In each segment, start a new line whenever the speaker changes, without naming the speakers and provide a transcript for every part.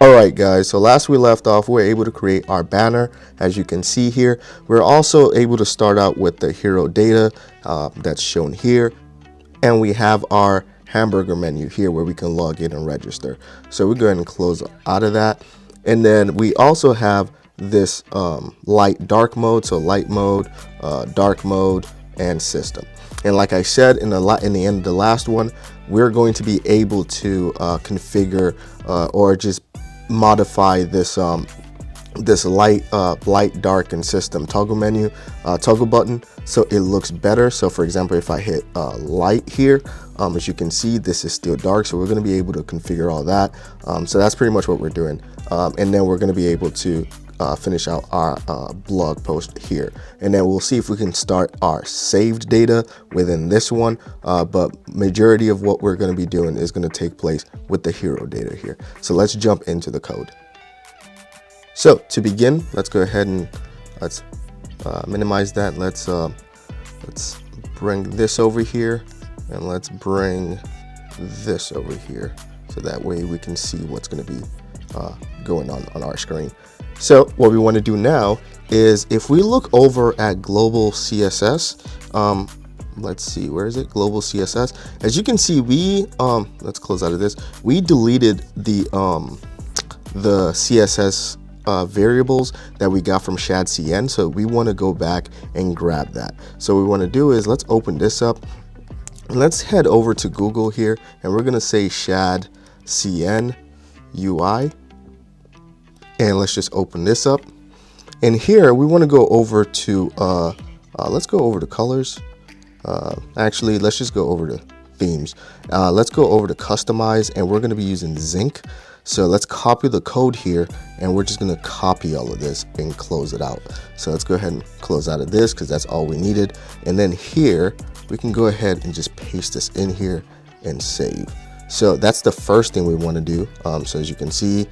Alright guys, so last we left off, we were able to create our banner. As you can see here, we're also able to start out with the hero data that's shown here. And we have our hamburger menu here where we can log in and register. So we go ahead and close out of that. And then we also have this light dark mode, so light mode, dark mode, and system. And like I said in the end of the last one, we're going to be able to configure or just modify this this light, dark, and system toggle menu, toggle button, so it looks better. So for example, if I hit light here, as you can see, this is still dark, so we're going to be able to configure all that. So that's pretty much what we're doing, and then we're going to be able to finish out our blog post here, and then we'll see if we can start our saved data within this one, but majority of what we're going to be doing is going to take place with the hero data here. So let's jump into the code. So to begin, let's go ahead and let's minimize that. Let's bring this over here, and let's bring this over here, so that way we can see what's going to be going on our screen. So what we want to do now is, if we look over at global CSS, let's see, where is it? Global CSS. As you can see, we let's close out of this. We deleted the CSS variables that we got from shadcn, so we want to go back and grab that. So what we want to do is, let's open this up. Let's head over to Google here, and we're going to say shadcn UI, and let's just open this up. And here we want to go over to let's go over to colors. Actually, let's just go over to themes. Let's go over to customize, and we're going to be using zinc. So let's copy the code here, and we're just going to copy all of this and close it out. So let's go ahead and close out of this, because that's all we needed. And then here we can go ahead and just paste this in here and save. So that's the first thing we want to do. So as you can see,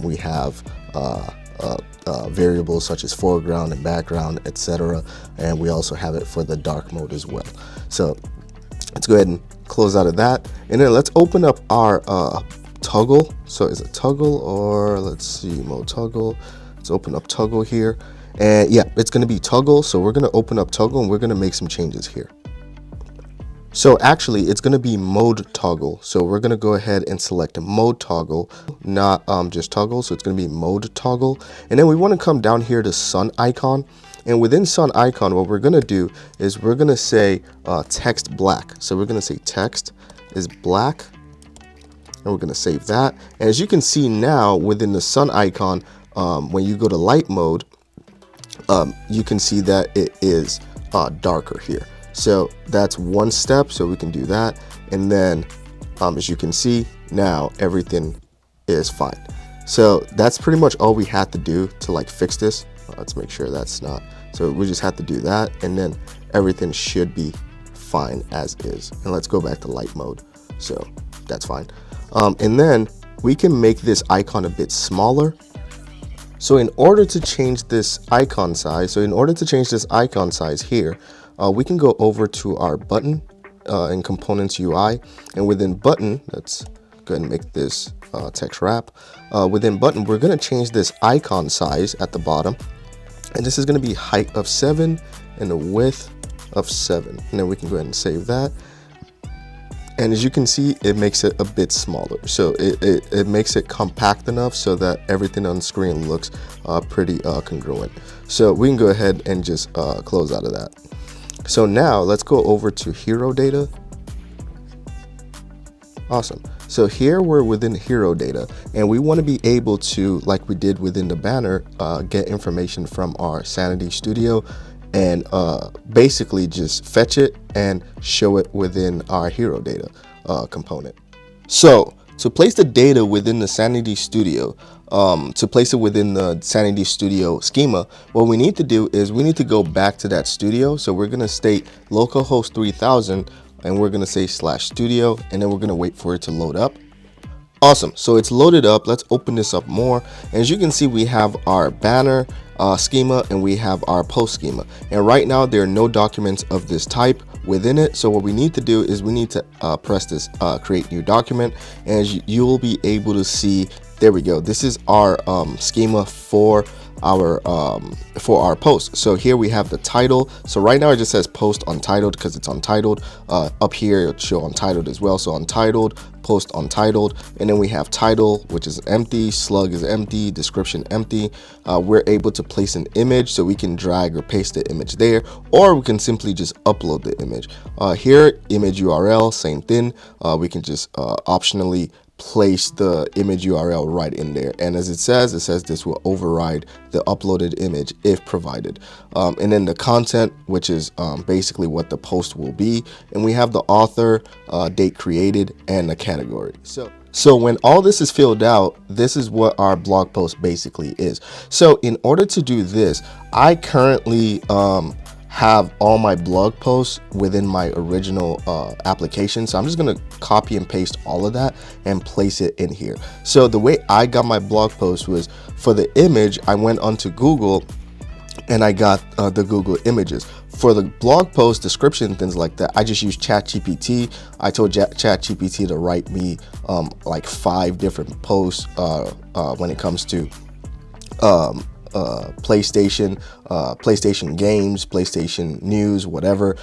we have variables such as foreground and background, etc. And we also have it for the dark mode as well. So let's go ahead and close out of that, and then let's open up our toggle. So is it toggle, or let's see, mode toggle. Let's open up toggle here, and yeah, it's going to be toggle. So we're going to open up toggle, and we're going to make some changes here. So actually, it's going to be mode toggle. So we're going to go ahead and select mode toggle, not just toggle. So it's going to be mode toggle. And then we want to come down here to sun icon. And within sun icon, what we're going to do is we're going to say text black. So we're going to say text is black, and we're going to save that. And as you can see now, within the sun icon, when you go to light mode, you can see that it is darker here. So that's one step, so we can do that. And then as you can see, now everything is fine. So that's pretty much all we had to do to like fix this. Let's make sure that's not, so we just have to do that, and then everything should be fine as is. And let's go back to light mode, so that's fine. And then we can make this icon a bit smaller. So in order to change this icon size, here, we can go over to our button in components UI, and within button, let's go ahead and make this text wrap. Within button, we're going to change this icon size at the bottom, and this is going to be height of 7 and a width of 7. And then we can go ahead and save that. And as you can see, it makes it a bit smaller. So it makes it compact enough so that everything on the screen looks pretty congruent. So we can go ahead and just close out of that. So now let's go over to hero data. Awesome. So here we're within hero data, and we want to be able to, like we did within the banner, get information from our Sanity Studio, and basically just fetch it and show it within our hero data component. So to place the data within the Sanity Studio, to place it within the Sanity Studio schema, what we need to do is we need to go back to that studio. So we're going to state localhost 3000, and we're going to say /studio, and then we're going to wait for it to load up. Awesome. So it's loaded up. Let's open this up more. And as you can see, we have our banner schema, and we have our post schema. And right now there are no documents of this type within it. So what we need to do is we need to press this create new document, and you will be able to see there we go. This is our schema for our post. So here we have the title. So right now it just says post untitled because it's untitled. Up here it'll show untitled as well. So untitled, post untitled, and then we have title, which is empty, slug is empty, description empty. We're able to place an image, so we can drag or paste the image there, or we can simply just upload the image. Here, image URL, same thing. We can just optionally place the image URL right in there, and as it says this will override the uploaded image if provided. And then the content, which is basically what the post will be, and we have the author, date created, and the category. So when all this is filled out, this is what our blog post basically is. So in order to do this, I currently have all my blog posts within my original application. So I'm just gonna copy and paste all of that and place it in here. So the way I got my blog post was, for the image, I went onto Google and I got the Google images. For the blog post description, things like that, I just used ChatGPT. I told ChatGPT to write me like 5 different posts when it comes to PlayStation games, PlayStation news, whatever,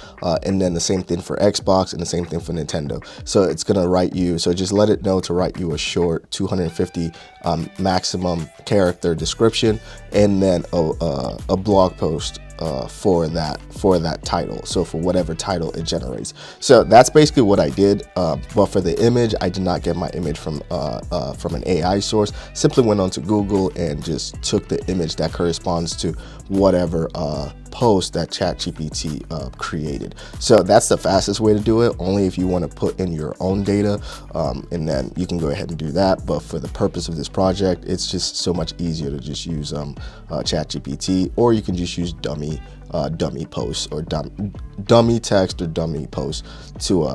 and then the same thing for Xbox and the same thing for Nintendo. So it's gonna write you, so just let it know to write you a short 250 maximum character description, and then a blog post for that title, so for whatever title it generates. So that's basically what I did. But for the image, I did not get my image from an AI source. Simply went onto Google and just took the image that corresponds to whatever post that ChatGPT created. So that's the fastest way to do it, only if you want to put in your own data, and then you can go ahead and do that. But for the purpose of this project, it's just so much easier to just use ChatGPT, or you can just use dummy posts, or dummy text or dummy posts to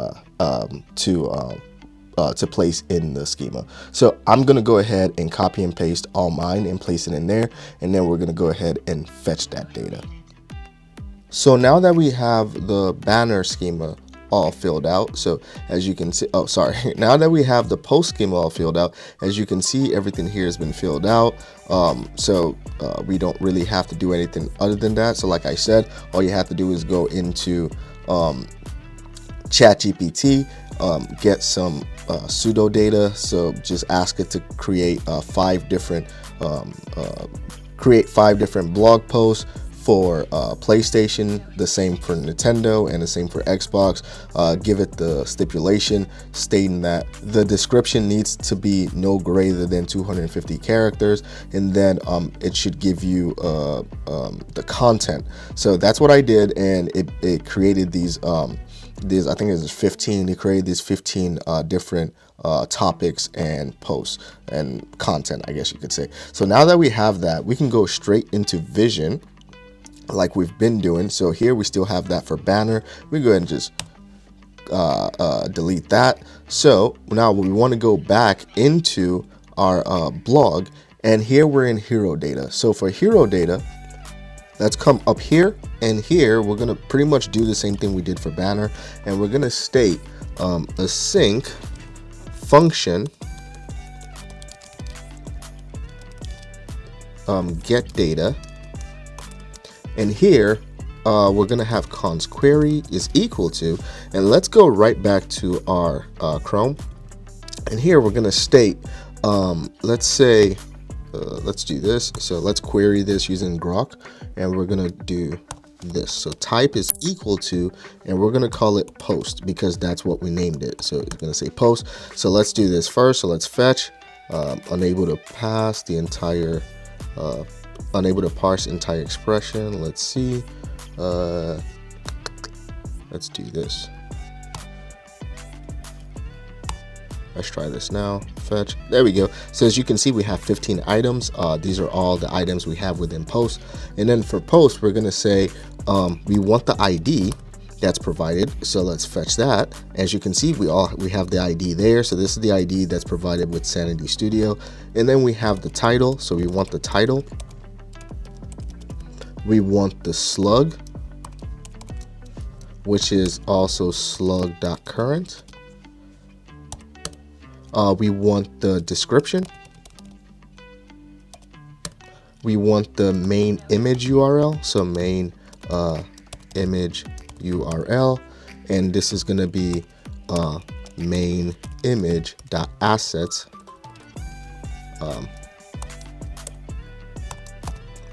place in the schema. So I'm gonna go ahead and copy and paste all mine and place it in there, and then we're gonna go ahead and fetch that data. So now that we have the banner schema all filled out, so as you can see, now that we have the post schema all filled out, as you can see, everything here has been filled out. So we don't really have to do anything other than that. So like I said, all you have to do is go into ChatGPT, get some pseudo data. So just ask it to create 5 different blog posts for PlayStation, the same for Nintendo, and the same for Xbox. Give it the stipulation stating that the description needs to be no greater than 250 characters, and then it should give you the content. So that's what I did, and it created these I think it was 15. It created these 15 different topics and posts and content, I guess you could say. So now that we have that, we can go straight into Vision like we've been doing. So here we still have that for banner. We go ahead and just delete that. So now we want to go back into our blog, and here we're in hero data. So for hero data, let's come up here, and here we're gonna pretty much do the same thing we did for banner, and we're gonna state async function get data, and here we're gonna have const query is equal to, and let's go right back to our Chrome, and here we're gonna state let's say let's do this. So let's query this using Grok, and we're gonna do this. So type is equal to, and we're gonna call it post because that's what we named it. So it's gonna say post. So let's do this first. So let's fetch unable to pass the entire unable to parse entire expression. Let's see. Let's do this. Let's try this now. Fetch. There we go. So as you can see, we have 15 items. These are all the items we have within post. And then for post, we're going to say we want the ID that's provided. So let's fetch that. As you can see, we have the ID there. So this is the ID that's provided with Sanity Studio. And then we have the title. So we want the title. We want the slug, which is also slug.current. We want the description, we want the main image URL. So main image URL, and this is going to be main image dot assets, and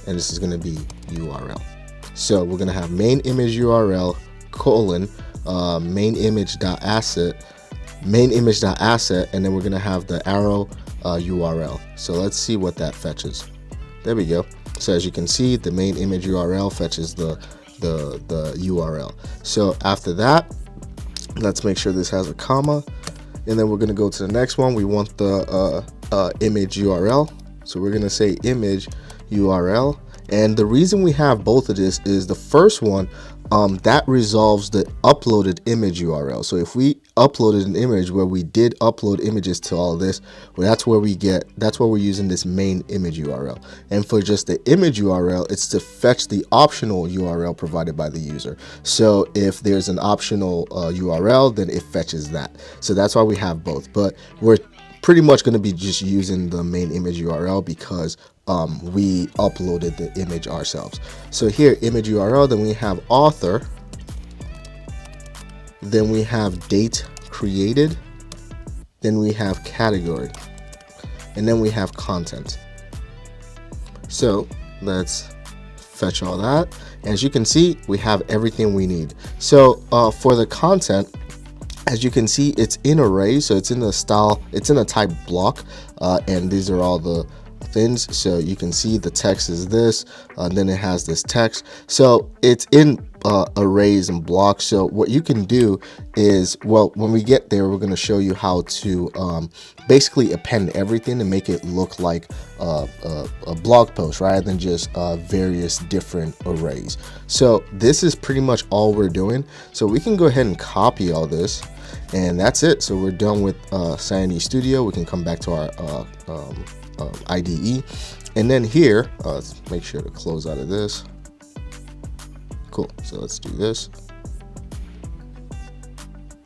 this is going to be URL. So we're going to have main image URL colon main image dot asset, and then we're going to have the arrow URL. So let's see what that fetches. There we go. So as you can see, the main image URL fetches the URL. So after that, let's make sure this has a comma, and then we're going to go to the next one. We want the image URL, so we're going to say image URL. And the reason we have both of this is the first one that resolves the uploaded image URL. So if we uploaded an image where we did upload images to all this, well, that's where we're using this main image URL. And for just the image URL, it's to fetch the optional URL provided by the user. So if there's an optional URL, then it fetches that. So that's why we have both, but we're pretty much going to be just using the main image URL because we uploaded the image ourselves. So here, image URL, then we have author, then we have date created, then we have category, and then we have content. So let's fetch all that. As you can see, we have everything we need. So for the content, as you can see, it's in array, so it's in the style, it's in a type block, and these are all the things. So you can see the text is this, and then it has this text. So it's in arrays and blocks. So what you can do is, well, when we get there, we're going to show you how to basically append everything and make it look like a blog post rather than just various different arrays. So this is pretty much all we're doing. So we can go ahead and copy all this, and that's it. So we're done with Sanity Studio. We can come back to our IDE, and then here, let's make sure to close out of this. Cool. So let's do this.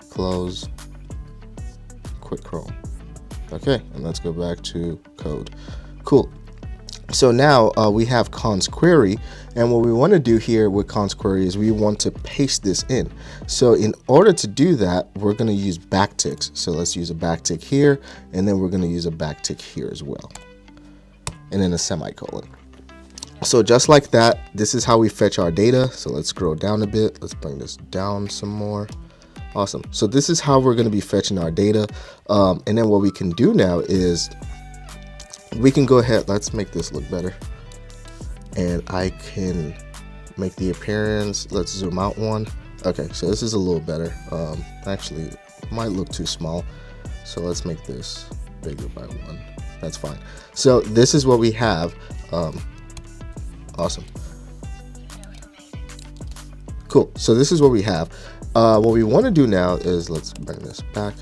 Close. Quit Chrome. Okay, and let's go back to code. Cool. So now we have const query, and what we want to do here with const query is we want to paste this in. So in order to do that, we're going to use backticks. So let's use a backtick here, and then we're going to use a backtick here as well, and then a semicolon. So just like that, this is how we fetch our data. So let's scroll down a bit. Let's bring this down some more. Awesome. So this is how we're going to be fetching our data. And then what we can do now is we can go ahead. Let's make this look better. And I can make the appearance. Let's zoom out one. Okay, so this is a little better. Actually, it might look too small. So let's make this bigger by one. That's fine. So this is what we have. Awesome. Cool. So this is what we have. What we want to do now is, let's bring this back.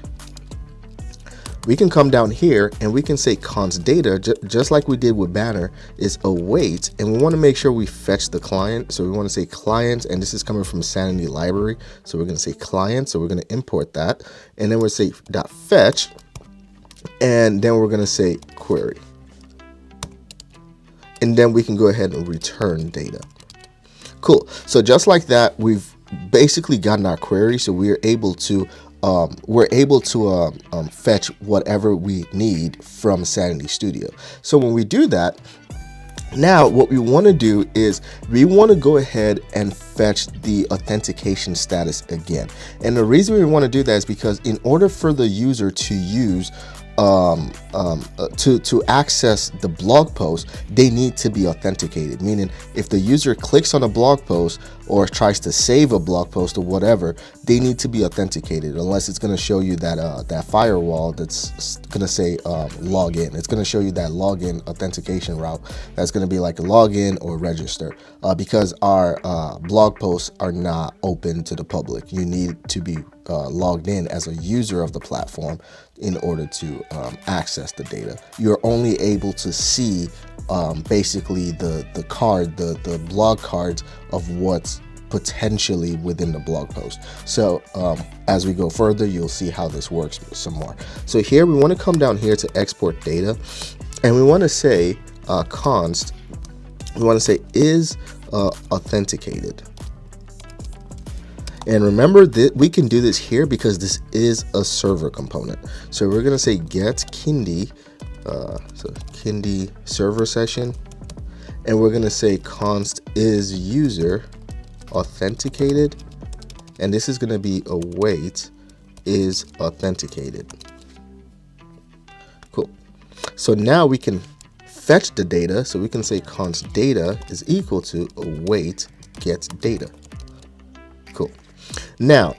We can come down here and we can say const data, just like we did with banner, is await, and we want to make sure we fetch the client. So we want to say client, and this is coming from Sanity library. So we're going to say client. So we're going to import that, and then we'll say dot fetch, and then we're going to say query. And then we can go ahead and return data. Cool. So just like that, we've basically gotten our query. So we're able to fetch whatever we need from Sanity Studio. So when we do that, now what we want to do is we want to go ahead and fetch the authentication status again. And the reason we want to do that is because in order for the user to use to access the blog post, they need to be authenticated. Meaning, if the user clicks on a blog post or tries to save a blog post or whatever, they need to be authenticated. Unless it's going to show you that that firewall that's going to say login. It's going to show you that login authentication route. That's going to be like a login or register. Because our blog posts are not open to the public. You need to be logged in as a user of the platform in order to access the data. You're only able to see basically the blog cards of what's potentially within the blog post. So as we go further, you'll see how this works some more. So here we want to come down here to export data, and we want to say const we want to say is authenticated. And remember that we can do this here because this is a server component. So we're going to say get Kindi, so Kindi server session, and we're going to say const is user authenticated, and this is going to be await is authenticated. Cool. So now we can fetch the data, so we can say const data is equal to await get data. Cool. Now,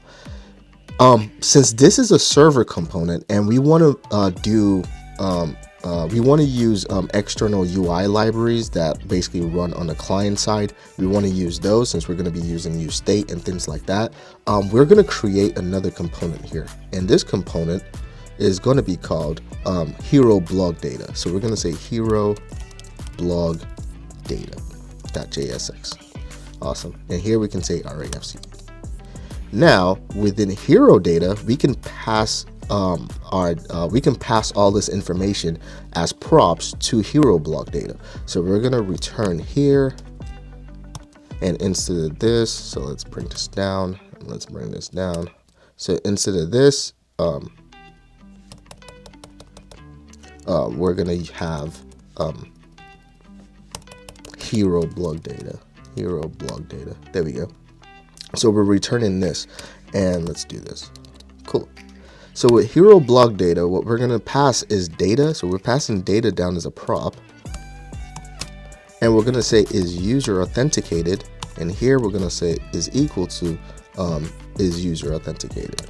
since this is a server component and we want to use external UI libraries that basically run on the client side, we want to use those since we're going to be using useState and things like that. We're going to create another component here, and this component is going to be called hero blog data. So we're going to say hero blog data.jsx. Awesome. And here we can say RAFC. Now within hero data, we can pass all this information as props to hero blog data. So we're going to return here, and instead of this, so let's bring this down. Let's bring this down. So instead of this, we're going to have hero blog data. There we go. So we're returning this, and let's do this. Cool. So with hero blog data, what we're going to pass is data. So we're passing data down as a prop, and we're going to say is user authenticated, and here we're going to say is equal to is user authenticated.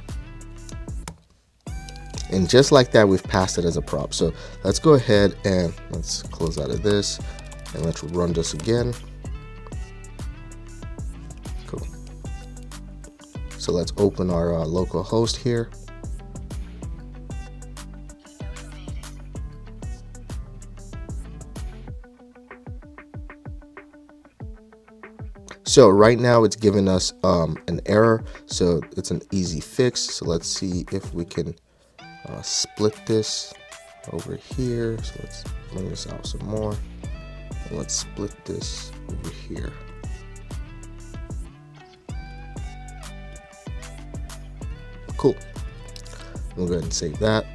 And just like that, we've passed it as a prop. So let's go ahead and let's close out of this, and let's run this again. Cool. So let's open our local host here. So right now it's giving us an error, so it's an easy fix. So let's see if we can split this over here. So let's bring this out some more, and let's split this over here. Cool. We'll go ahead and save that.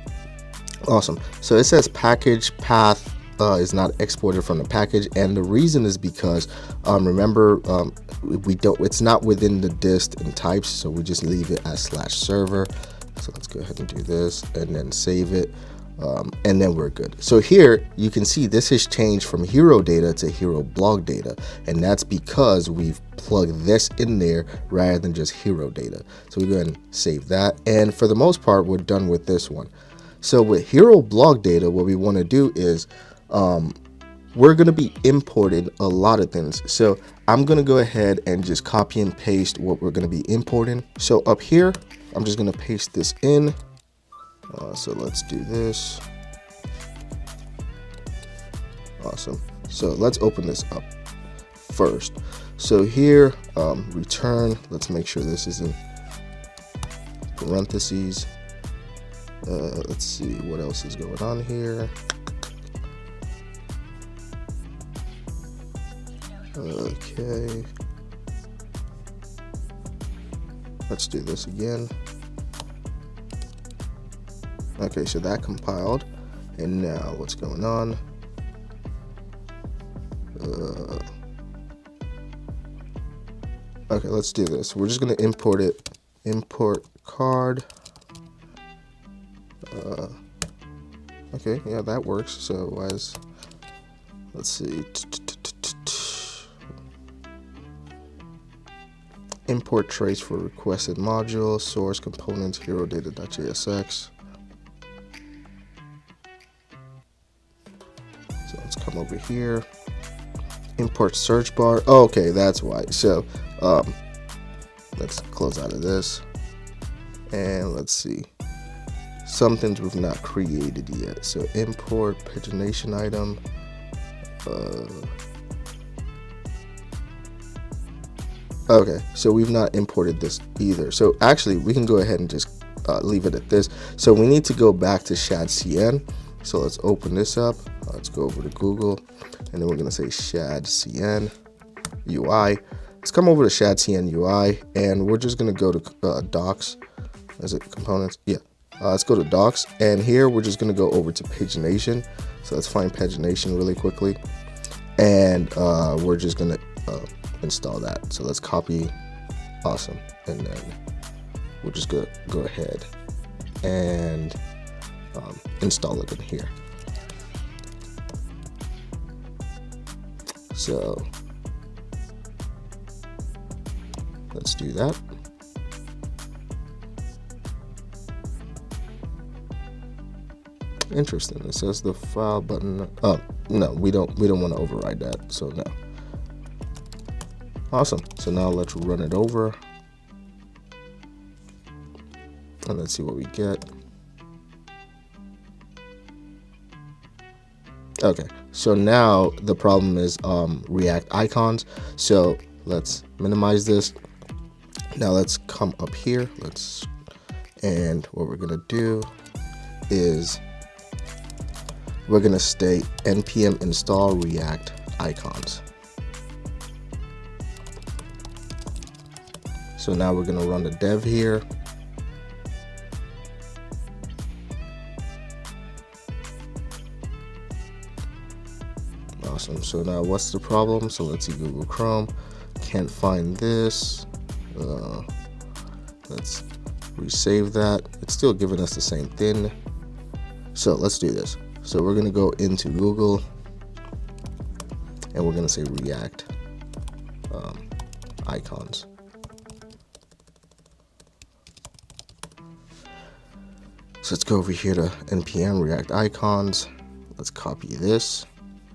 Awesome. So it says package path is not exported from the package, and the reason is because remember it's not within the dist and types, so we just leave it as /server. So let's go ahead and do this and then save it, and then we're good. So here you can see this has changed from hero data to hero blog data, and that's because we've plugged this in there rather than just hero data. So we go ahead and save that, and for the most part we're done with this one. So with hero blog data, what we want to do is we're going to be importing a lot of things. So I'm going to go ahead and just copy and paste what we're going to be importing. So up here, I'm just going to paste this in. So let's do this. Awesome. So let's open this up first. So here, return, let's make sure this is in parentheses. Let's see what else is going on here. Okay, let's do this again. Okay, so that compiled, and now what's going on? Okay, let's do this. We're just going to import it. Import card. Okay, yeah, that works. So let's see. Import trace for requested module, source components, hero data.jsx. So let's come over here. Import search bar. Oh, okay, that's why. So let's close out of this, and let's see. Some things we've not created yet. So import pagination item. Okay, so we've not imported this either. So actually, we can go ahead and just leave it at this. So we need to go back to shadcn. So let's open this up. Let's go over to Google, and then we're gonna say shad cn UI. Let's come over to shad cn UI, and we're just gonna go to docs. Is it components? Yeah. Let's go to docs, and here we're just gonna go over to pagination. So let's find pagination really quickly, and we're just gonna install that. So let's copy. Awesome. And then we'll just go ahead and install it in here. So let's do that. Interesting. It says the file button. Oh no, we don't want to override that. So no. Awesome. So now let's run it over, and let's see what we get. Okay, so now the problem is React icons. So let's minimize this. Now let's come up here. And what we're gonna do is we're gonna state npm install React icons. So now we're gonna run the dev here. Awesome. So now what's the problem? So let's see, Google Chrome. Can't find this. Let's resave that. It's still giving us the same thing. So let's do this. So we're gonna go into Google, and we're gonna say React icons. So let's go over here to npm React icons. Let's copy this,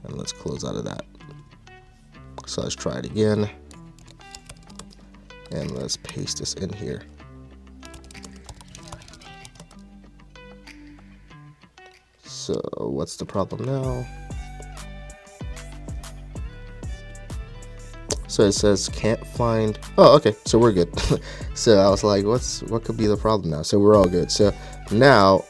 and let's close out of that. So let's try it again, and let's paste this in here. So what's the problem now? So it says can't find. Oh, okay, so we're good. So I was like, what could be the problem now? So we're all good. So now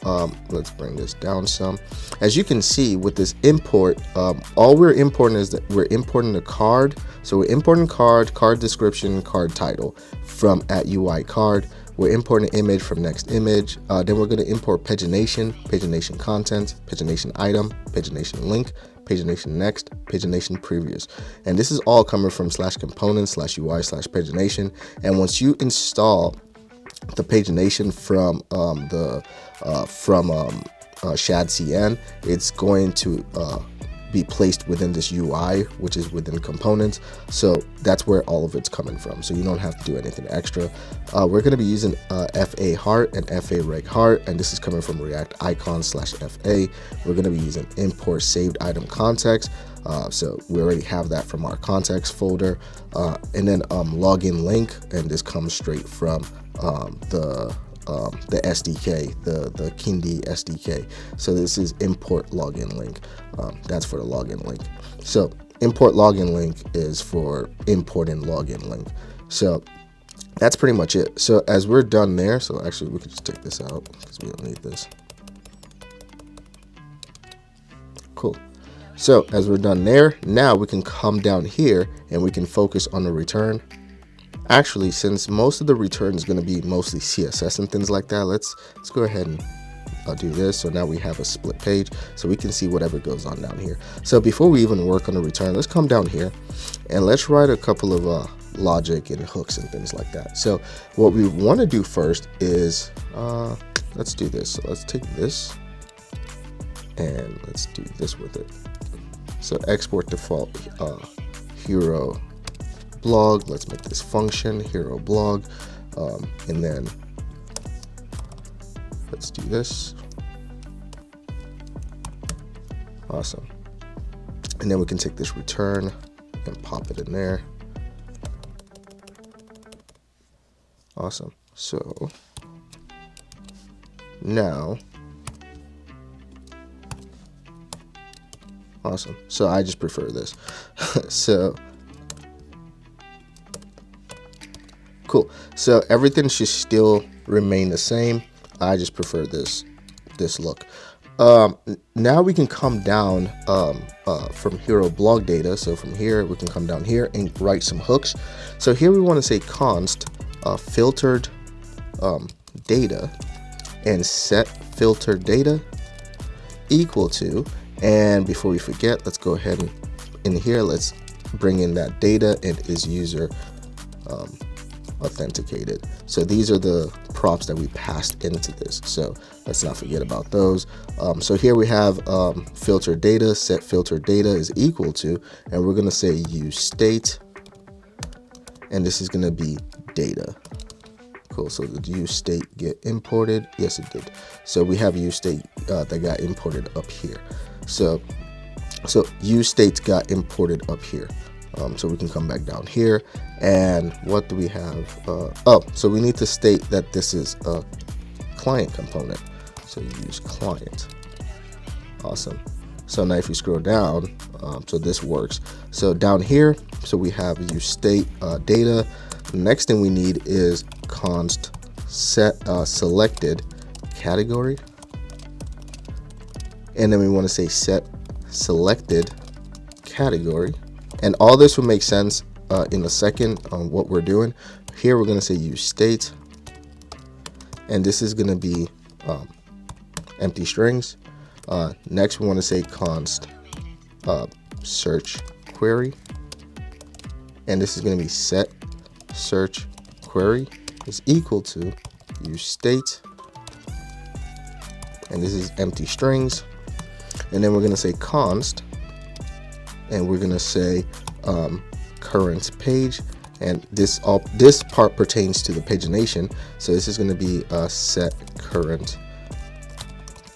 let's bring this down some. As you can see with this import, all we're importing is that we're importing the card. So we're importing card description, card title from @UI card. We're importing image from next image. Then we're going to import pagination, pagination content, pagination item, pagination link, pagination next, pagination previous. And this is all coming from /components/UI/pagination. And once you install the pagination from shad cn, it's going to be placed within this UI, which is within components. So that's where all of it's coming from. So you don't have to do anything extra. We're going to be using FA heart and FA reg heart, and this is coming from React icon/FA. We're going to be using import saved item context. So we already have that from our context folder, and then login link, and this comes straight from the SDK, the Kindi SDK. So this is import login link. That's for the login link. So import login link is for importing login link. So that's pretty much it. So as we're done there, so actually we could just take this out because we don't need this. Cool. So as we're done there, now we can come down here and we can focus on the return. Actually, since most of the return is going to be mostly CSS and things like that, let's go ahead and do this. So now we have a split page, so we can see whatever goes on down here. So before we even work on the return, let's come down here and let's write a couple of logic and hooks and things like that. So what we want to do first is let's do this. So let's take this and let's do this with it. So export default hero blog. Let's make this function hero blog, and then let's do this. Awesome. And then we can take this return and pop it in there. Awesome. So now, awesome. So I just prefer this. So cool. So everything should still remain the same. I just prefer this look. Now we can come down from hero blog data. So from here, we can come down here and write some hooks. So here we want to say const filtered data and set filtered data equal to, and before we forget, let's go ahead and in here, let's bring in that data and is user authenticated. So these are the props that we passed into this, so let's not forget about those. So here we have filtered data, set filtered data is equal to, and we're going to say use state, and this is going to be data. Cool. So did use state get imported? Yes, it did. So we have use state that got imported up here. So use states got imported up here. So we can come back down here, and what do we have? So we need to state that this is a client component. So use client. Awesome. So now if you scroll down, so this works. So down here, so we have use state data. The next thing we need is const set selected category, and then we want to say set selected category, and all this will make sense in a second on what we're doing. Here we're going to say use state, and this is going to be empty strings. Next we want to say const search query, and this is going to be set search query is equal to use state, and this is empty strings, and then we're going to say const, and we're going to say current page, and this part pertains to the pagination, so this is going to be set current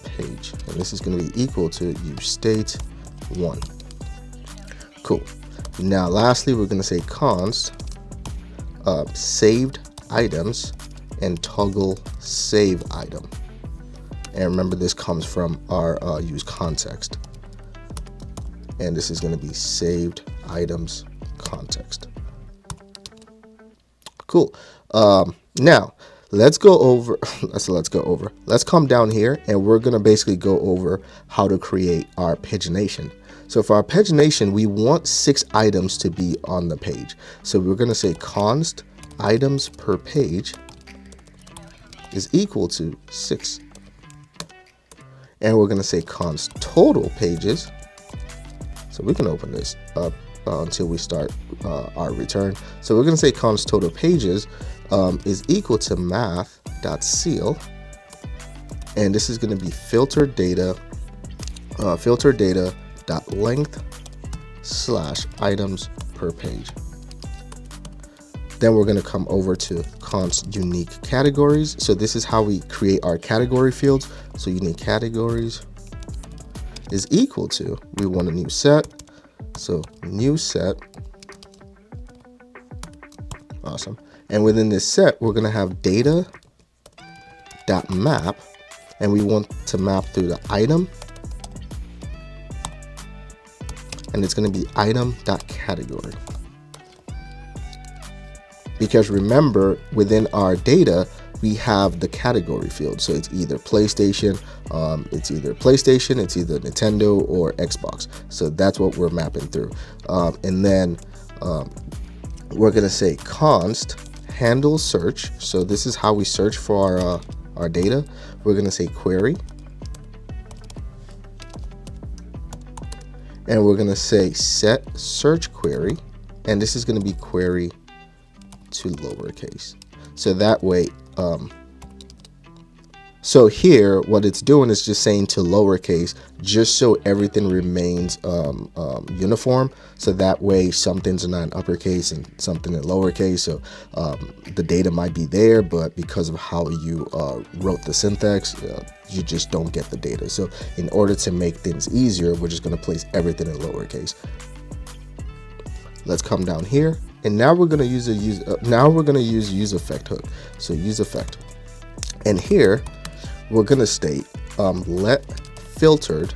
page, and this is going to be equal to use state 1. Cool. Now lastly, we're going to say const saved items and toggle save item, and remember this comes from our use context, and this is going to be saved items context. Cool. Now let's go over let's come down here, and we're going to basically go over how to create our pagination. So for our pagination, we want 6 items to be on the page. So we're going to say const items per page is equal to 6. And we're going to say const total pages. So we can open this up until we start our return. So we're going to say const total pages is equal to math.ceil. And this is going to be filtered data dot length / items per page. Then we're going to come over to const unique categories. So this is how we create our category fields. So unique categories is equal to, we want a new set. So new set. Awesome. And within this set, we're going to have data dot map, and we want to map through the item, and it's going to be item.category. Because remember, within our data, we have the category field. So it's either PlayStation, it's either Nintendo, or Xbox. So that's what we're mapping through. And then we're going to say const handle search. So this is how we search for our data. We're going to say query. And we're going to say set search query, and this is going to be query to lowercase. So that way, so here what it's doing is just saying to lowercase, just so everything remains uniform. So that way something's not in uppercase and something in lowercase. So the data might be there, but because of how you wrote the syntax, you just don't get the data. So in order to make things easier, we're just going to place everything in lowercase. Let's come down here, and now we're going to use use effect hook. So use effect, and here we're going to state let filtered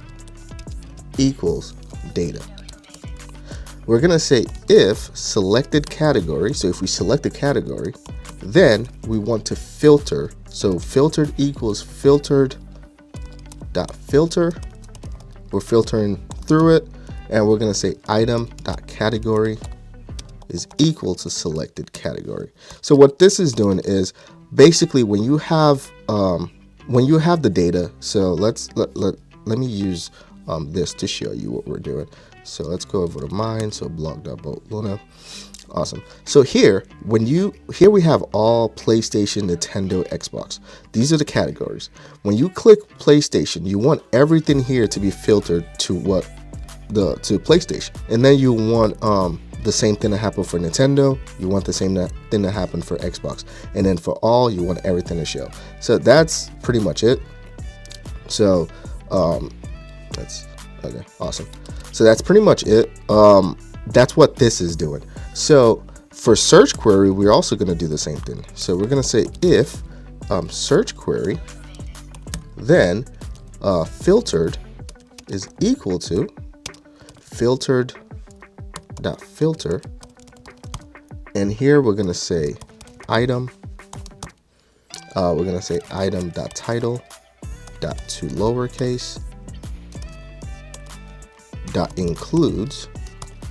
equals data. We're going to say if selected category. So if we select a category, then we want to filter. So filtered equals filtered item.filter. We're filtering through it, and we're going to say item.category is equal to selected category. So what this is doing is basically when you have the data. So let me use this to show you what we're doing. So let's go over to mine. So blog.boatluna. Awesome. So here we have all PlayStation, Nintendo, Xbox. These are the categories. When you click PlayStation, you want everything here to be filtered to PlayStation, and then you want the same thing to happen for Nintendo. You want the same thing to happen for Xbox, and then for all, you want everything to show. So that's pretty much it. So that's okay. Awesome. So that's pretty much it. That's what this is doing. So for search query, we're also going to do the same thing. So we're going to say if search query, then filtered is equal to filtered.filter, and here we're going to say item. We're going to say item.title to lowercase includes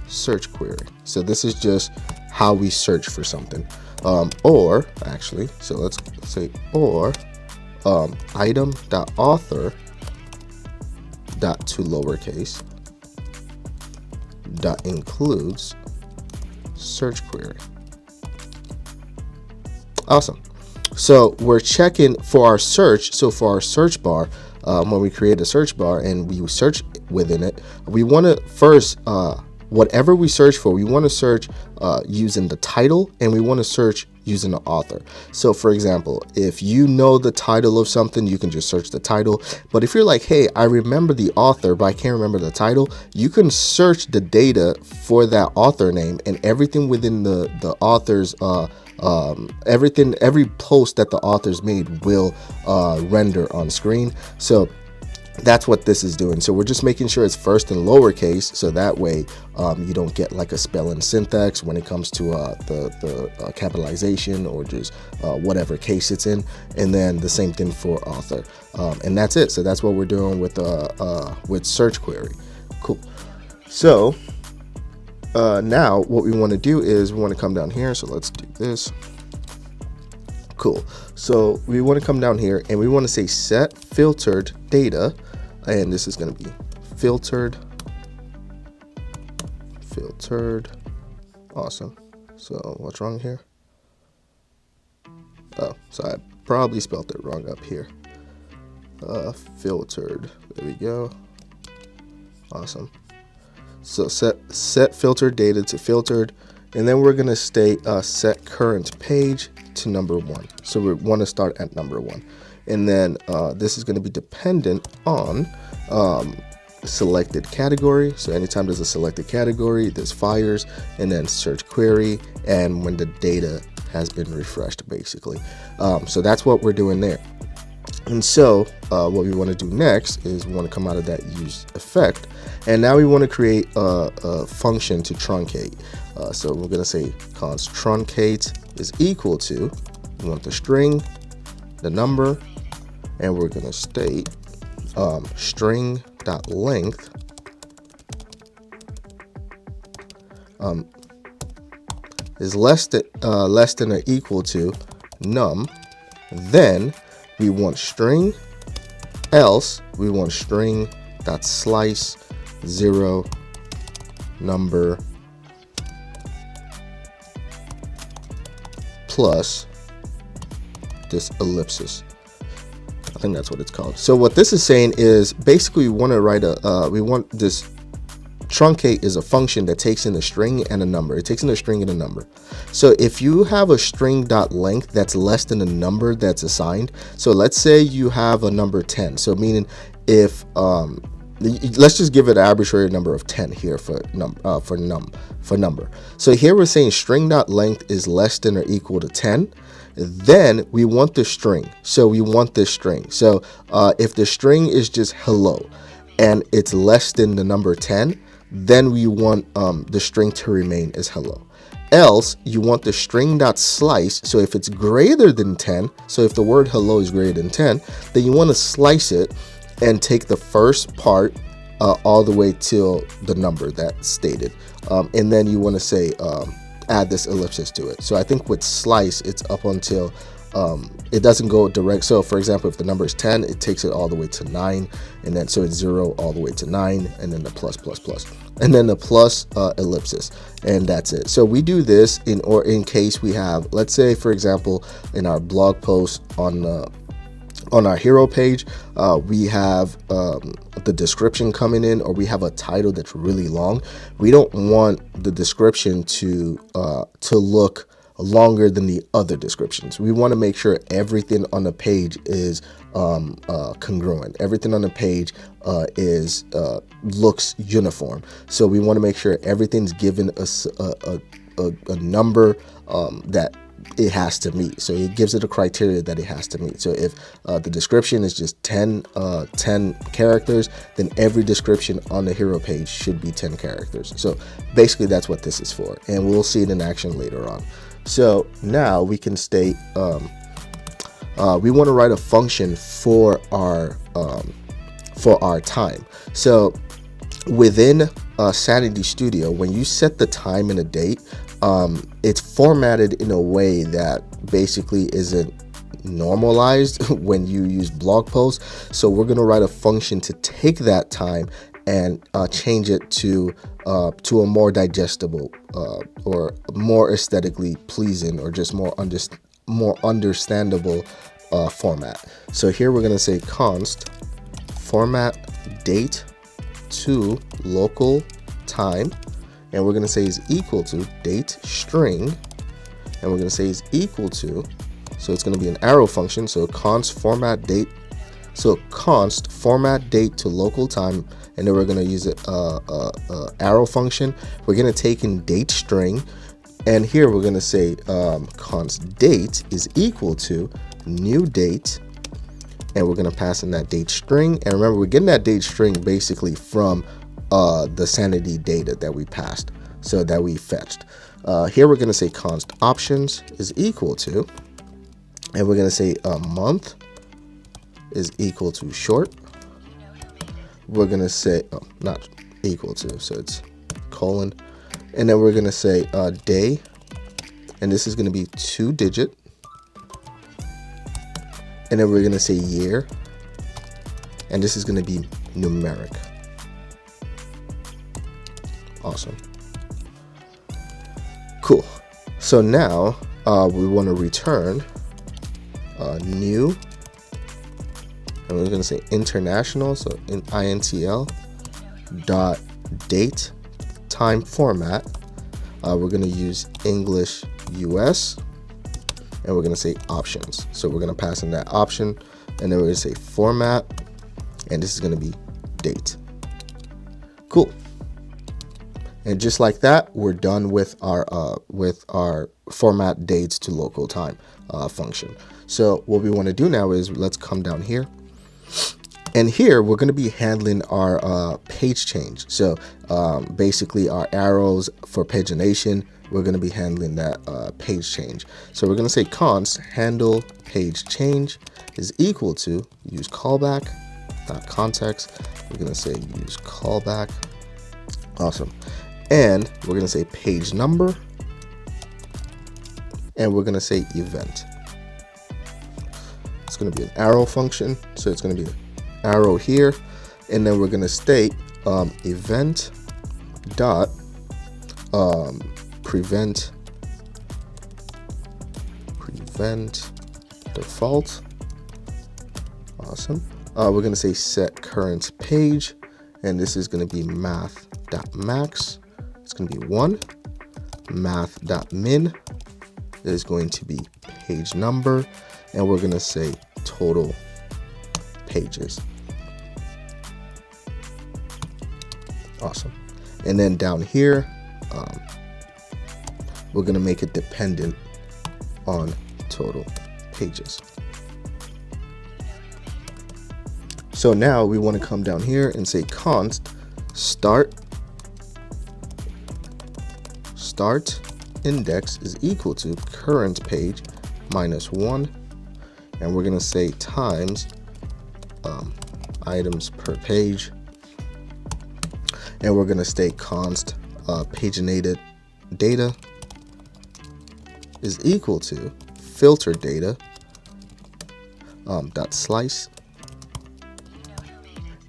search query. So this is just how we search for something. Or actually, so let's say item.author to lowercase includes search query. Awesome. So we're checking for our search. So for our search bar, when we create a search bar and we search within it, we want to first, whatever we search for, we want to search using the title, and we want to search using the author. So for example, if you know the title of something, you can just search the title. But if you're like, hey, I remember the author, but I can't remember the title, you can search the data for that author name, and everything within the author's every post that the author's made will render on screen. So that's what this is doing. So we're just making sure it's first in lowercase, so that way you don't get like a spelling syntax when it comes to the capitalization or just whatever case it's in. And then the same thing for author, and that's it. So that's what we're doing with search query. Cool. So now what we want to do is we want to come down here. So let's do this. Cool. So we want to come down here and we want to say set filtered data, and this is going to be filtered. Awesome. So what's wrong here? Oh, so I probably spelled it wrong up here. Filtered. There we go. Awesome. So set filtered data to filtered, and then we're going to state set current page to number 1. So we want to start at number 1, and then this is going to be dependent on selected category. So anytime there's a selected category, there's fires, and then search query, and when the data has been refreshed, basically. So that's what we're doing there. And so what we want to do next is we want to come out of that use effect, and now we want to create a function to truncate. So we're going to say const truncate is equal to, we want the string, the number, and we're going to state string.length is less than or equal to num. Then we want string, else we want string dot slice 0 number plus this ellipsis. I think that's what it's called. So what this is saying is basically we want to write we want this truncate is a function that takes in a string and a number. It takes in a string and a number. So if you have a string dot length that's less than the number that's assigned, so let's say you have a number 10. So meaning if let's just give it an arbitrary number of 10 here for number. So here we're saying string dot length is less than or equal to 10. Then we want the string. So we want this string. So if the string is just hello and it's less than the number 10, then we want the string to remain as hello. Else you want the string dot slice. So if it's greater than 10, so if the word hello is greater than 10, then you want to slice it, and take the first part all the way till the number that's stated, and then you want to say add this ellipsis to it. So I think with slice it's up until it doesn't go direct. So for example, if the number is 10, it takes it all the way to 9, and then so it's 0 all the way to 9, and then the plus plus plus, and then the plus ellipsis, and that's it. So we do this in case we have, let's say for example, in our blog post on our hero page, we have the description coming in, or we have a title that's really long. We don't want the description to look longer than the other descriptions. We want to make sure everything on the page is congruent. Everything on the page is looks uniform. So we want to make sure everything's given us a number that it has to meet. So it gives it a criteria that it has to meet. So if the description is just 10 characters, then every description on the hero page should be 10 characters. So basically that's what this is for, and we'll see it in action later on. So now we can state we want to write a function for our time. So within Sanity Studio, when you set the time and a date, it's formatted in a way that basically isn't normalized when you use blog posts. So we're going to write a function to take that time and change it to a more digestible or more aesthetically pleasing, or just more understandable format. So here we're going to say const format date to local time, and we're going to say is equal to date string, and we're going to say is equal to, so it's going to be an arrow function, so const format date, so const format date to local time, and then we're going to use it arrow function. We're going to take in date string, and here we're going to say const date is equal to new date, and we're going to pass in that date string. And remember, we're getting that date string basically from the sanity data that we passed, so that we fetched. Here we're going to say const options is equal to, and we're going to say month is equal to short. We're going to say not equal to, so it's colon, and then we're going to say day, and this is going to be 2-digit, and then we're going to say year, and this is going to be numeric. Awesome. Cool. So now we want to return new, and we're going to say international, so in intl dot date time format. We're going to use English US, and we're going to say options. So we're going to pass in that option, and then we're going to say format, and this is going to be date. Cool. And just like that, we're done with our format dates to local time function. So what we want to do now is, let's come down here, and here we're going to be handling our page change. So basically our arrows for pagination, we're going to be handling that page change. So we're going to say const handle page change is equal to use callback dot context. We're going to say use callback. Awesome. And we're going to say page number, and we're going to say event. It's going to be an arrow function, so it's going to be an arrow here, and then we're going to state event dot prevent default. Awesome. We're going to say set current page, and this is going to be math.max. It's going to be 1. Math.min is going to be page number, and we're going to say total pages. Awesome. And then down here, we're going to make it dependent on total pages. So now we want to come down here and say const start index is equal to current page minus 1, and we're going to say times items per page, and we're going to state const paginated data is equal to filter data dot slice,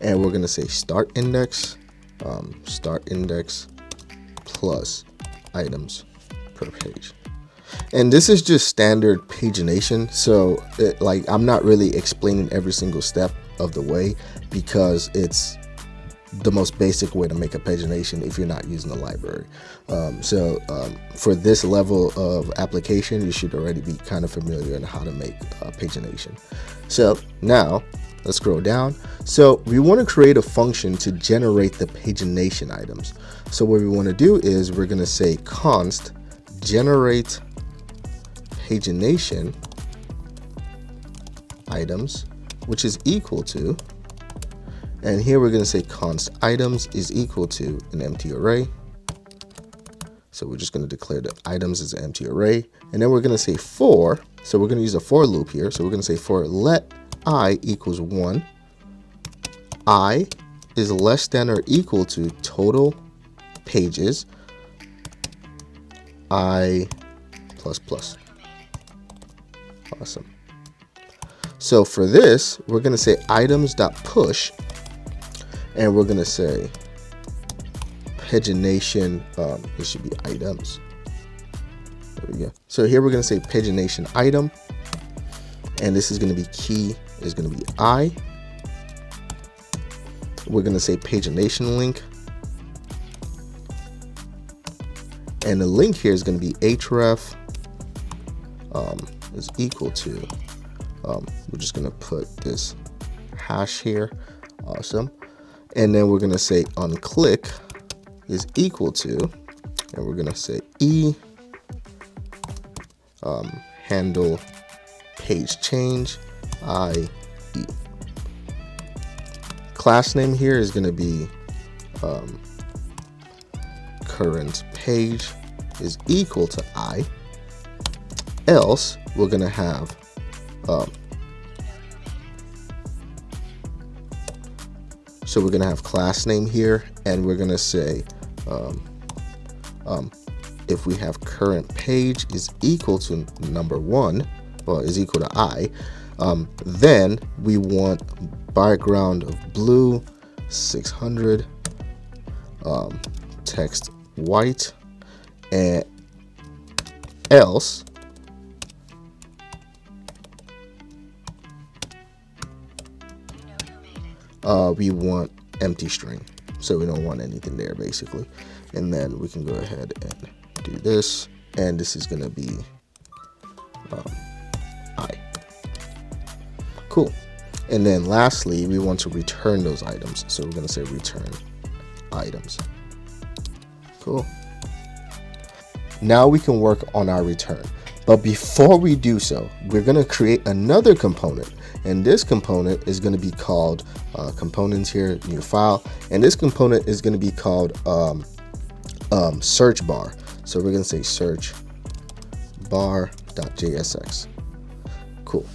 and we're going to say start index plus items per page. And this is just standard pagination, so I'm not really explaining every single step of the way, because it's the most basic way to make a pagination if you're not using the library. For this level of application, you should already be kind of familiar in how to make pagination. So now let's scroll down. So we want to create a function to generate the pagination items. So what we want to do is we're going to say const generate pagination items, which is equal to, and here we're going to say const items is equal to an empty array. So we're just going to declare the items as an empty array, and then we're going to say for, so we're going to use a for loop here. So we're going to say for let I equals 1, I is less than or equal to total pages I plus plus. Awesome. So for this, we're going to say items.push, and we're going to say pagination, it should be items. There we go. So here we're going to say pagination item, and this is going to be key is going to be I. We're going to say pagination link, and the link here is going to be href is equal to, we're just going to put this hash here. Awesome. And then we're going to say onClick is equal to, and we're going to say handle page change IE. Class name here is going to be current page is equal to I. Else we're going to have so we're going to have class name here, and we're going to say if we have current page is equal to number 1, well, is equal to I, then we want background of blue 600, text white, and else we want empty string, so we don't want anything there basically. And then we can go ahead and do this, and this is going to be I. Cool. And then lastly, we want to return those items, so we're going to say return items. Cool. Now we can work on our return, but before we do so, we're going to create another component, and this component is going to be called components here, new file, and this component is going to be called search bar. So we're going to say search bar.jsx. Cool.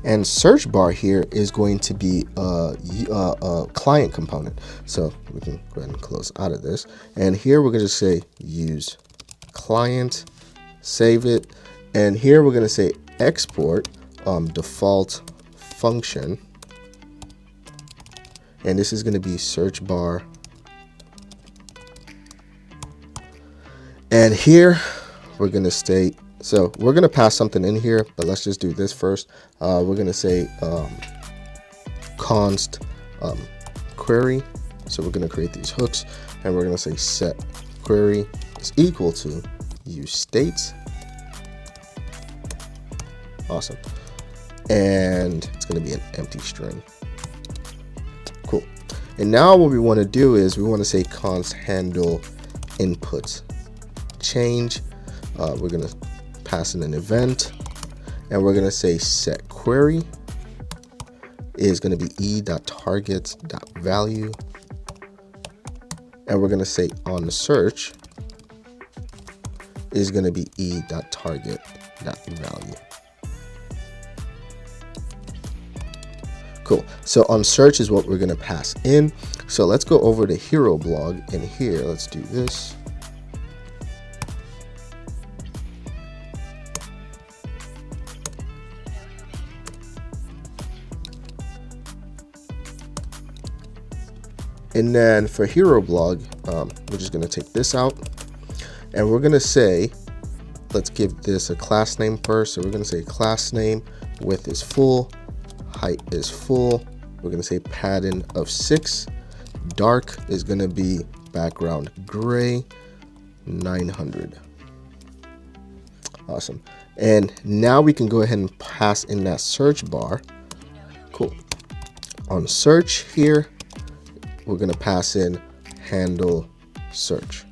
And search bar here is going to be a client component. So we can go ahead and close out of this. And here we're going to say use client, save it. And here we're going to say export default function. And this is going to be search bar. And here we're going to state, so we're going to pass something in here, but let's just do this first. We're going to say const query. So we're going to create these hooks, and we're going to say set query is equal to use states. Awesome. And it's going to be an empty string. Cool. And now what we want to do is we want to say const handle input change. We're going to pass in an event, and we're going to say set query is going to be e.target.value, and we're going to say on search is going to be e.target.value. Cool. So on search is what we're going to pass in. So let's go over to hero blog, and here, let's do this. And then for hero blog, we're just going to take this out, and we're going to say, let's give this a class name first. So we're going to say class name, width is full, height is full. We're going to say padding of 6. Dark is going to be background gray, 900. Awesome. And now we can go ahead and pass in that search bar. Cool. On search here, we're going to pass in handle search.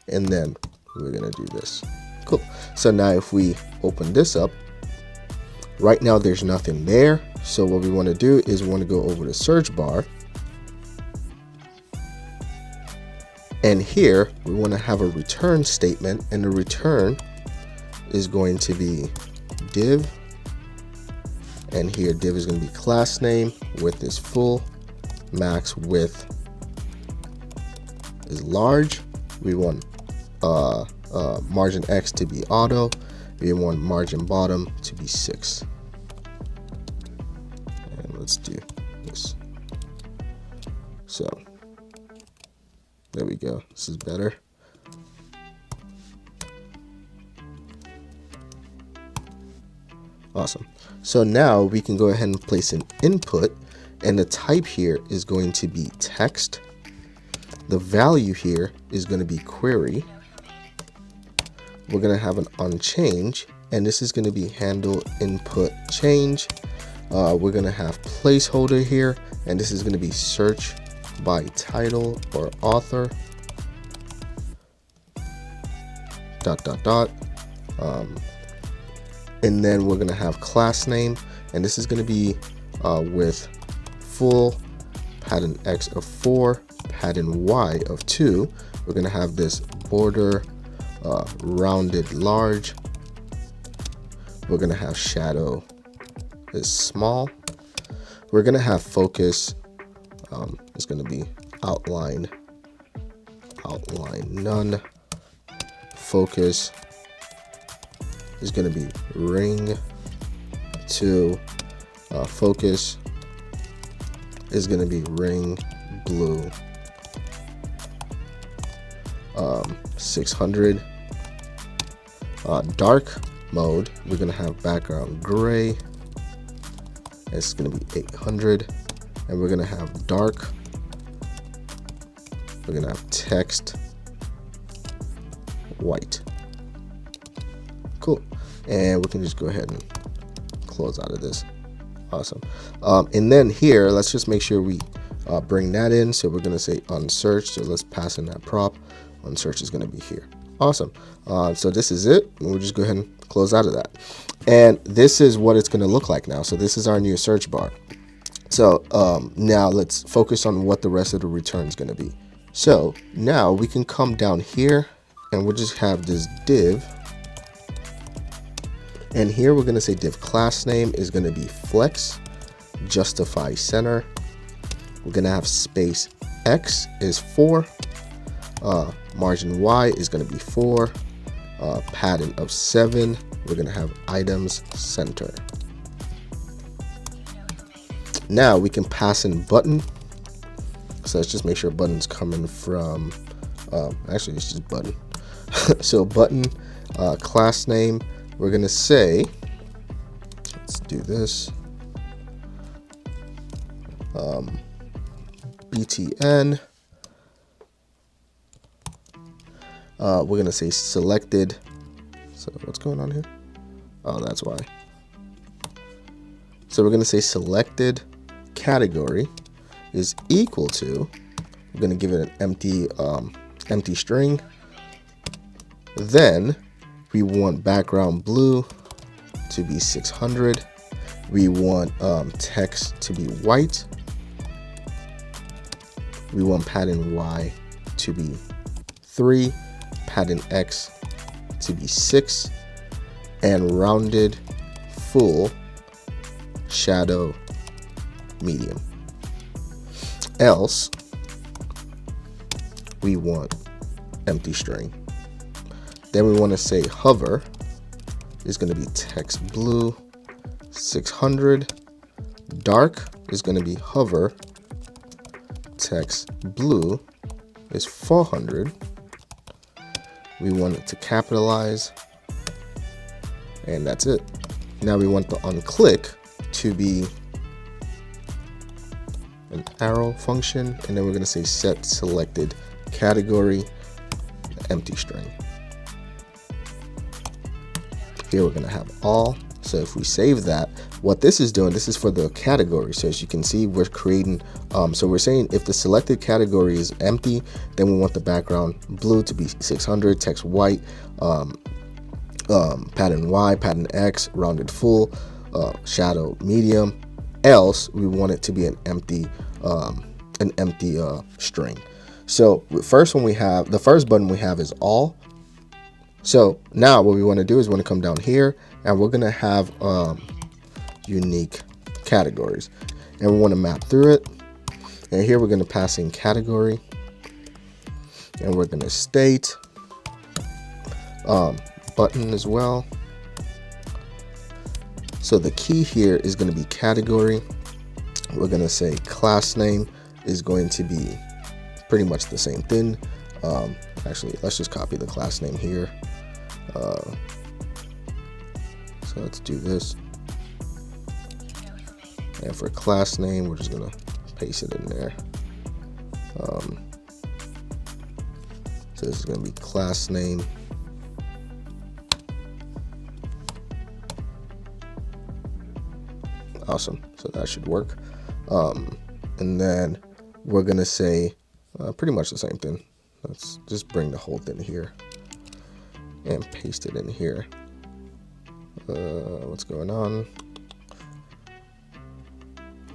And then we're going to do this. Cool. So now if we open this up, right now there's nothing there. So what we want to do is we want to go over the search bar. And here we want to have a return statement, and the return is going to be div. And here div is going to be class name, width is full, max width is large. We want margin X to be auto. We want margin bottom to be 6. And let's do this. So there we go. This is better. Awesome. So now we can go ahead and place an input, and the type here is going to be text. The value here is going to be query. We're going to have an onChange, and this is going to be handle input change. We're going to have placeholder here, and this is going to be search by title or author, ... and then we're going to have class name, and this is going to be with full, padding X of 4, padding Y of 2. We're going to have this border rounded large. We're going to have shadow is small. We're going to have focus, it's going to be outline none. Focus is going to be ring 2. Focus is going to be ring blue 600. Dark mode, we're going to have background gray. It's going to be 800. And we're going to have dark. We're going to have text white. Cool. And we can just go ahead and close out of this. Awesome. And then here, let's just make sure we bring that in. So we're going to say unsearch. So let's pass in that prop. Unsearch is going to be here. Awesome. So this is it. We'll just go ahead and close out of that. And this is what it's going to look like now. So this is our new search bar. So now let's focus on what the rest of the return is going to be. So now we can come down here, and we'll just have this div. And here we're going to say div class name is going to be flex, justify center. We're going to have space X is 4. Margin Y is going to be 4. Padding of 7. We're going to have items center. Now we can pass in button. So let's just make sure button's coming from, actually it's just button. So button, class name, we're going to say, let's do this, BTN. We're going to say selected. So what's going on here? Oh, that's why. So we're going to say selected category is equal to, we're going to give it an empty string. Then we want background blue to be 600. We want text to be white. We want padding Y to be 3, padding X to be 6, and rounded full shadow, medium. Else, we want empty string. Then we want to say hover is going to be text blue 600. Dark is going to be hover text blue is 400. We want it to capitalize, and that's it. Now we want the onClick to be an arrow function, and then we're going to say set selected category empty string. Here we're going to have all. So if we save that, what this is doing, this is for the category. So as you can see, we're creating, so we're saying if the selected category is empty, then we want the background blue to be 600, text white, pattern Y, pattern X, rounded full, shadow medium. Else we want it to be an empty string. So first one we have, the first button we have is all. So now what we want to do is we want to come down here and we're going to have unique categories, and we want to map through it. And here we're going to pass in category, and we're going to state button as well. So the key here is going to be category. We're going to say class name is going to be pretty much the same thing. Actually, let's just copy the class name here. So let's do this. And for class name, we're just gonna paste it in there. So this is gonna be class name. Awesome, so that should work. And then we're gonna say pretty much the same thing. Let's just bring the whole thing here and paste it in here. What's going on?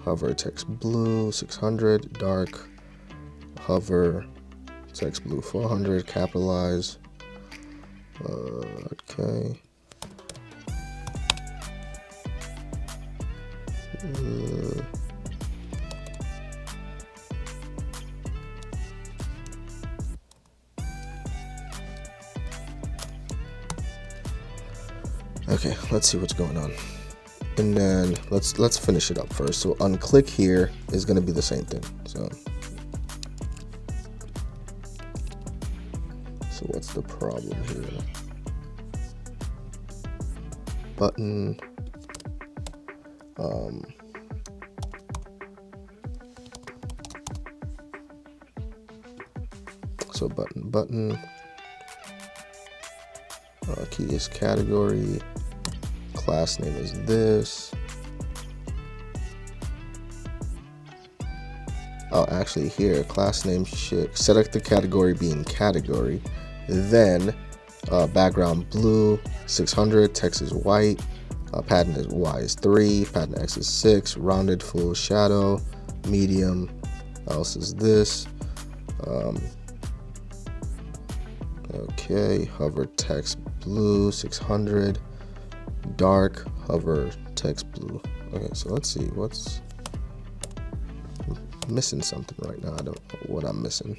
Hover text blue 600, dark, hover text blue 400, capitalize. Okay. Okay, let's see what's going on. And then let's finish it up first. So onClick here is going to be the same thing. So what's the problem here? Button. So button. Key is category. Class name is this. Oh, actually here, class name should select the category being category. Then background blue 600, text is white, pattern is Y is 3, pattern X is 6, rounded full shadow, medium, else is this. Okay, hover text blue 600, dark, hover text blue. Okay, so let's see what's missing something right now. I don't know what I'm missing.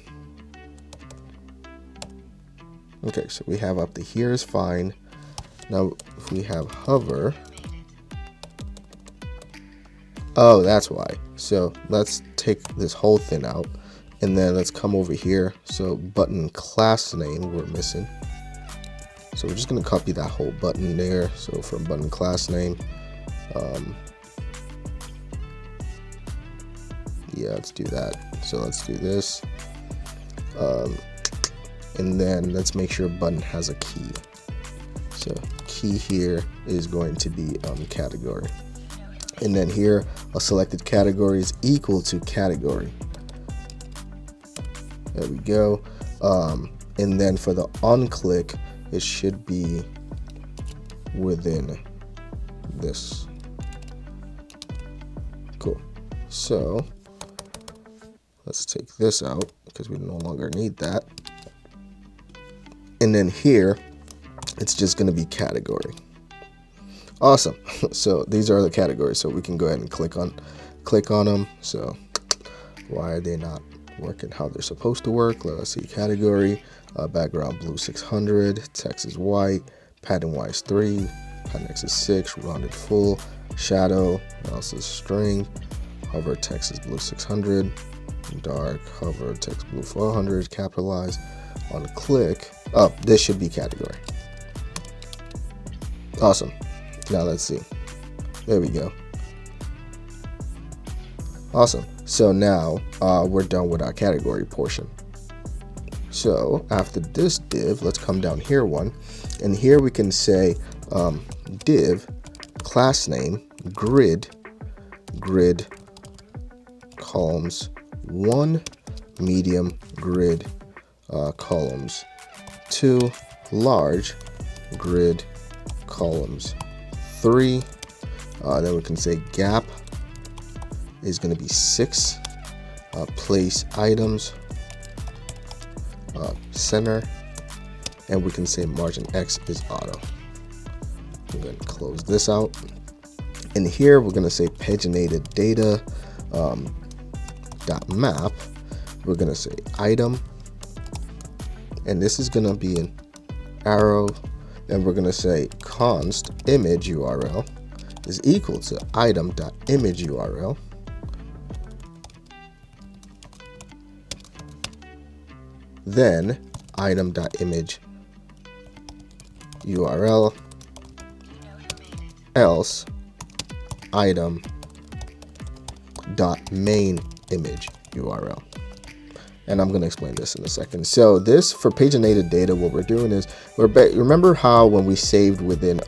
Okay, so we have up to here is fine. Now if we have hover, oh, that's why. So let's take this whole thing out, and then let's come over here. So button class name we're missing. So we're just gonna copy that whole button there. So from button class name, yeah, let's do that. So let's do this. And then let's make sure button has a key. So key here is going to be category. And then here, a selected category is equal to category. There we go. And then for the onClick, it should be within this. Cool. So let's take this out because we no longer need that. And then here, it's just going to be category. Awesome. So these are the categories. So we can go ahead and click on them. So why are they not working how they're supposed to work? Let us see. Category, background blue 600, text is white, padding white is 3, padding X is 6, rounded full, shadow, else is string, hover text is blue 600, dark, hover text blue 400, capitalize, on click. Oh, this should be category. Awesome. Now let's see. There we go. Awesome. So now we're done with our category portion. So after this div, let's come down here one, and here we can say div class name grid columns 1, medium grid columns 2, large grid columns 3. Then we can say gap is going to be 6, place items center, and we can say margin X is auto. I'm going to close this out, and here we're going to say paginated data dot map. We're going to say item, and this is going to be an arrow, and we're going to say const image URL is equal to item dot image URL. Then item dot image URL else item dot main image URL. And I'm going to explain this in a second. So this, for paginated data, what we're doing is remember how when we saved within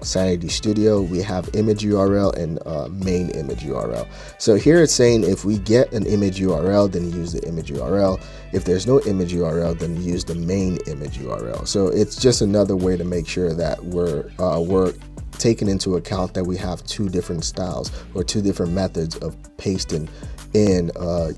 Sanity Studio, we have image URL and main image URL. So here it's saying if we get an image URL, then use the image URL. If there's no image URL, then use the main image URL. So it's just another way to make sure that we're taking into account that we have two different styles or two different methods of pasting in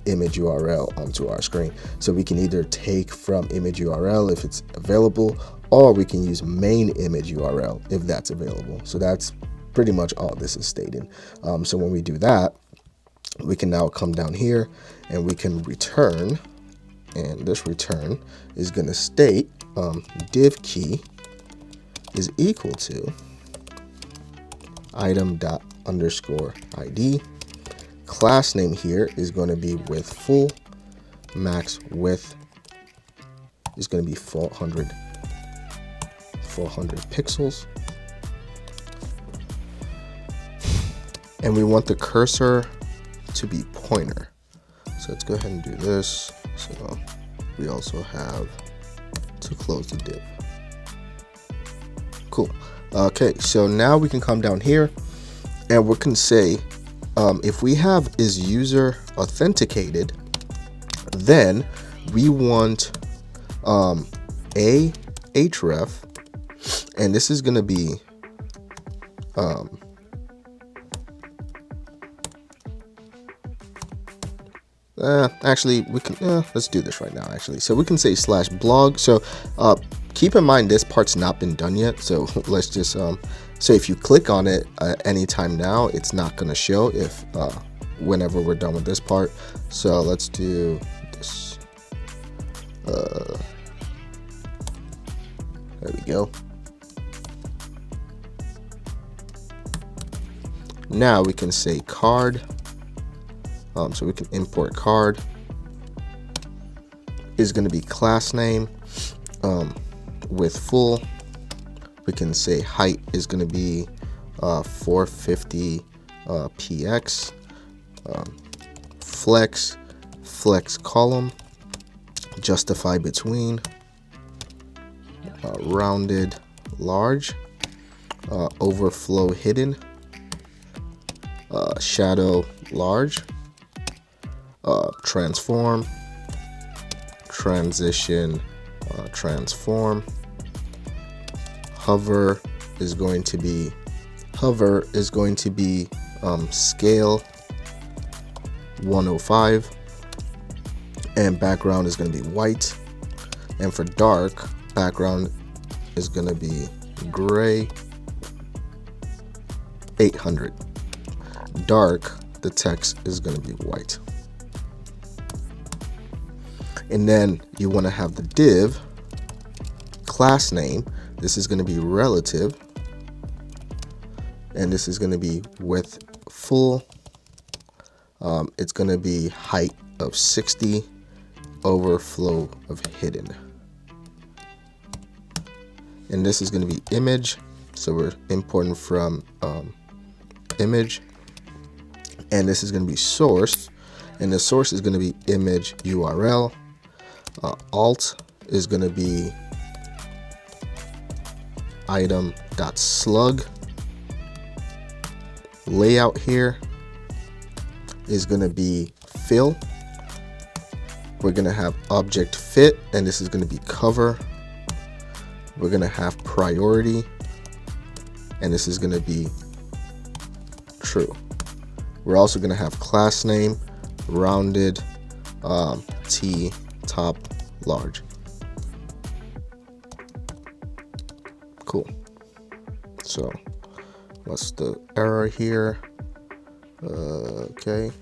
image URL onto our screen. So we can either take from image URL if it's available, or we can use main image URL if that's available. So that's pretty much all this is stating. So when we do that, we can now come down here and we can return, and this return is going to state div key is equal to item dot underscore ID. Class name here is going to be width full, max width is going to be 400 pixels, and we want the cursor to be pointer. So let's go ahead and do this. So we also have to close the div. Cool. Okay, so now we can come down here and we can say if we have is user authenticated, then we want a href, and this is going to be actually we can let's do this right now actually. So we can say /blog. So keep in mind this part's not been done yet, so let's just so if you click on it anytime now, it's not going to show if whenever we're done with this part. So let's do this. There we go. Now we can say card. So we can import card is going to be class name with full. We can say height is going to be 450 px. Flex column, justify between, rounded large, overflow hidden, shadow large, transform, transition transform, hover is going to be scale 105, and background is going to be white, and for dark background is going to be gray 800. Dark, the text is going to be white. And then you want to have the div class name. This is going to be relative, and this is going to be width full. It's going to be height of 60, overflow of hidden. And this is going to be image, so we're importing from image. And this is going to be source, and the source is going to be image URL. Alt is going to be item.slug. Layout here is going to be fill. We're going to have object fit, and this is going to be cover. We're going to have priority, and this is going to be true. We're also going to have class name, rounded, T, top, large. Cool. So what's the error here? Okay.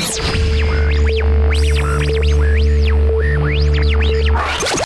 Bye.